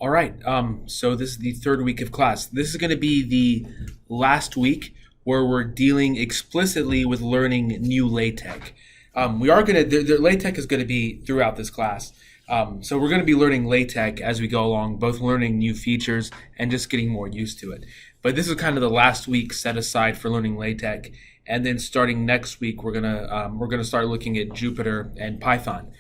All right. So this is the third week of class. This is going to be the last week where we're dealing explicitly with learning new LaTeX. We are going to, the LaTeX is going to be throughout this class. So we're going to be learning LaTeX as we go along, both learning new features and just getting more used to it. But this is kind of the last week set aside for learning LaTeX. And then starting next week, we're gonna start looking at Jupyter and Python.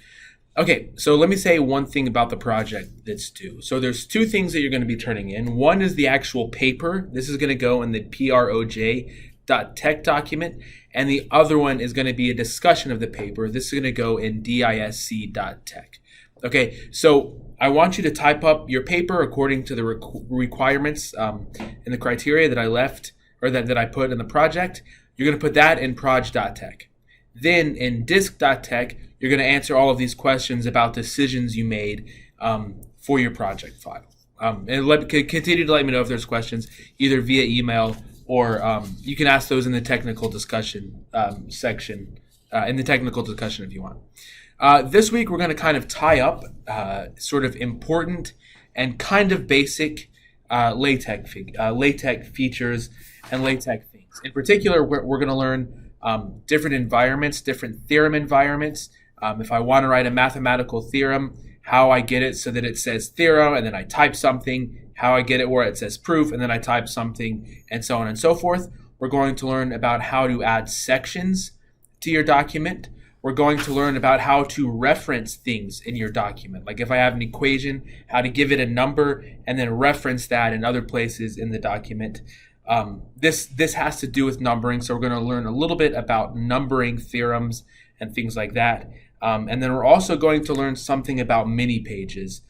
Okay, so let me say one thing about the project that's due. So there's two things that you're going to be turning in. One is the actual paper. This is going to go in the proj.tech document. And the other one is going to be a discussion of the paper. This is going to go in disc.tech. Okay, so I want you to type up your paper according to the requirements and the criteria that I left, or that I put in the project. You're going to put that in proj.tech. Then in disc.tech, you're going to answer all of these questions about decisions you made for your project file. And continue to let me know if there's questions, either via email or you can ask those in the technical discussion section, in the technical discussion if you want. This week, we're going to kind of tie up sort of important and kind of basic LaTeX features and LaTeX things. In particular, we're going to learn different environments, different theorem environments. If I want to write a mathematical theorem, how I get it so that it says theorem, and then I type something, how I get it where it says proof, and then I type something, and so on and so forth. We're going to learn about how to add sections to your document. We're going to learn about how to reference things in your document. Like if I have an equation, how to give it a number, and then reference that in other places in the document. This has to do with numbering, so we're going to learn a little bit about numbering theorems and things like that. And then we're also going to learn something about mini pages.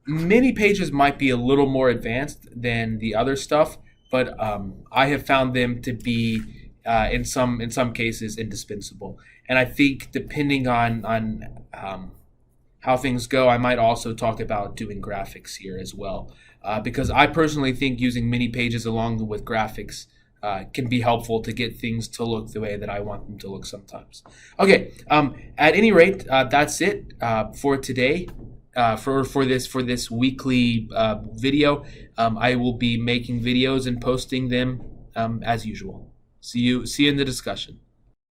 Mini pages might be a little more advanced than the other stuff, but I have found them to be in some cases indispensable. And I think depending on how things go, I might also talk about doing graphics here as well. Because I personally think using mini pages along with graphics can be helpful to get things to look the way that I want them to look sometimes. Okay, at any rate, that's it for today. For this weekly video, I will be making videos and posting them as usual. See you in the discussion.